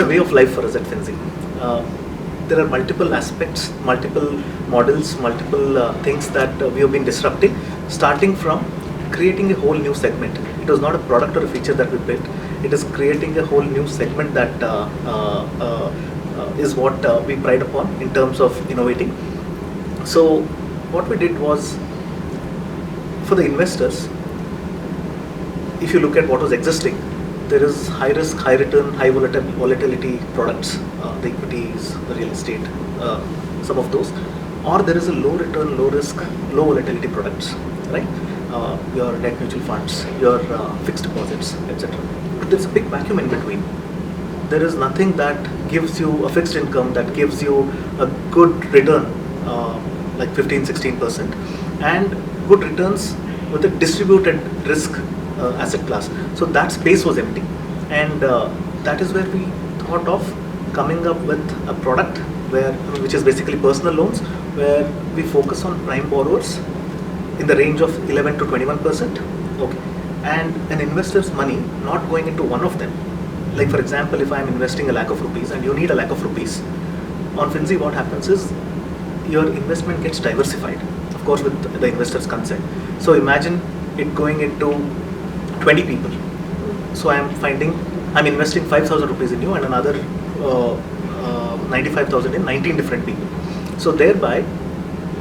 a way of life for us at Finzy. Uh, there are multiple aspects, multiple models, multiple things that we have been disrupting, starting from creating a whole new segment. It was not a product or a feature that we built. It is creating a whole new segment that is what we pride upon in terms of innovating. So what we did was, for the investors, if you look at what was existing, there is high risk, high return, high volatility products, the equities, the real estate, some of those, or there is a low return, low risk, low volatility products, right? Your debt mutual funds, your fixed deposits, etc. But there's a big vacuum in between. There is nothing that gives you a fixed income that gives you a good return, like 15-16%, and good returns with a distributed risk asset class. So that space was empty, and that is where we thought of coming up with a product which is basically personal loans, where we focus on prime borrowers in the range of 11 to 21%. Okay, and an investor's money not going into one of them. Like for example, if I am investing a lakh of rupees and you need a lakh of rupees, on Finzy what happens is your investment gets diversified, of course with the investor's consent. So imagine it going into 20 people. So I'm investing 5,000 rupees in you and another 95,000 in 19 different people. So thereby,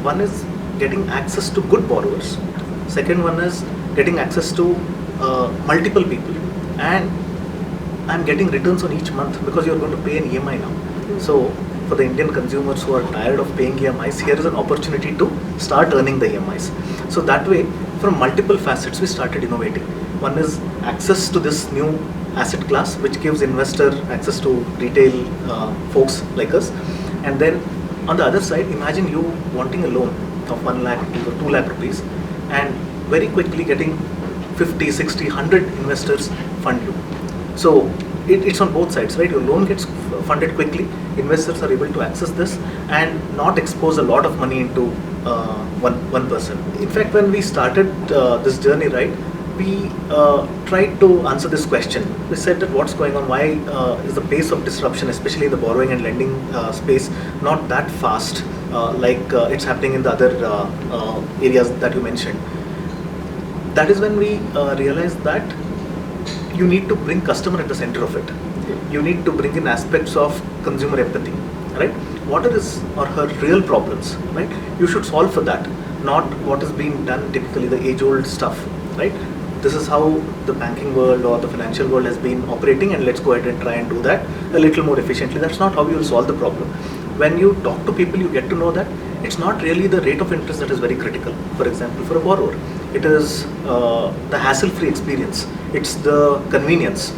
one is getting access to good borrowers. Second one is getting access to multiple people, and I'm getting returns on each month because you're going to pay an EMI now. So for the Indian consumers who are tired of paying EMIs, here is an opportunity to start earning the EMIs. So that way, from multiple facets, we started innovating. One is access to this new asset class, which gives investor access to retail folks like us. And then on the other side, imagine you wanting a loan of 1 lakh rupees or 2 lakh rupees, and very quickly getting 50, 60, 100 investors fund you. So it's on both sides, right? Your loan gets funded quickly, investors are able to access this and not expose a lot of money into one person. In fact, when we started this journey, right, we tried to answer this question. We said that what's going on, why is the pace of disruption, especially in the borrowing and lending space, not that fast like it's happening in the other areas that you mentioned. That is when we realized that you need to bring customer at the center of it. You need to bring in aspects of consumer empathy, right? What are his or her real problems, right? You should solve for that, not what is being done typically, the age-old stuff, right? This is how the banking world or the financial world has been operating, and let's go ahead and try and do that a little more efficiently. That's not how you will solve the problem. When you talk to people, you get to know that it's not really the rate of interest that is very critical. For example, for a borrower, it is the hassle-free experience. It's the convenience.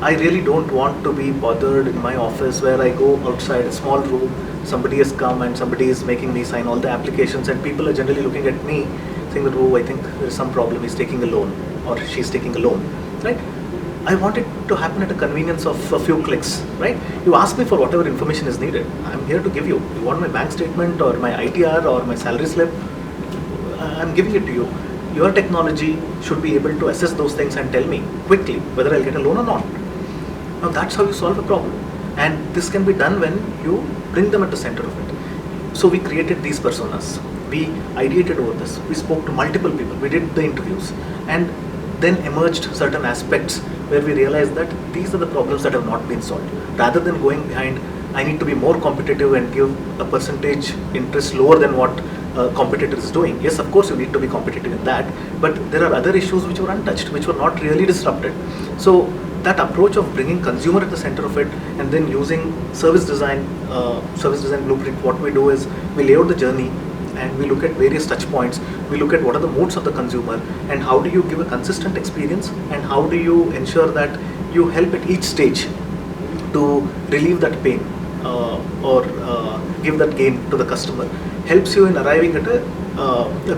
I really don't want to be bothered in my office where I go outside a small room, somebody has come and somebody is making me sign all the applications, and people are generally looking at me saying that, oh, I think there is some problem, he's taking a loan or she's taking a loan, right? I want it to happen at a convenience of a few clicks, right? You ask me for whatever information is needed. I'm here to give you. You want my bank statement or my ITR or my salary slip? I'm giving it to you. Your technology should be able to assess those things and tell me quickly whether I'll get a loan or not. Now that's how you solve a problem. And this can be done when you bring them at the center of it. So we created these personas. We ideated over this. We spoke to multiple people. We did the interviews. And then emerged certain aspects where we realized that these are the problems that have not been solved. Rather than going behind, I need to be more competitive and give a percentage interest lower than what competitor is doing. Yes, of course you need to be competitive in that, but there are other issues which were untouched, which were not really disrupted. So that approach of bringing consumer at the center of it and then using service design blueprint, what we do is we lay out the journey and we look at various touch points. We look at what are the moods of the consumer and how do you give a consistent experience and how do you ensure that you help at each stage to relieve that pain or give that gain to the customer. Helps you in arriving at a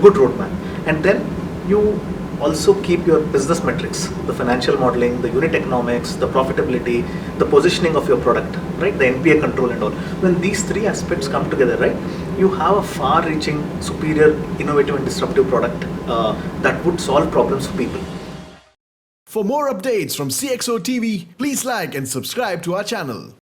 good roadmap. And then you also keep your business metrics, the financial modeling, the unit economics, the profitability, the positioning of your product, right? The NPA control and all. When these three aspects come together, right, you have a far-reaching, superior, innovative and disruptive product that would solve problems for people. For more updates from CXO TV, please like and subscribe to our channel.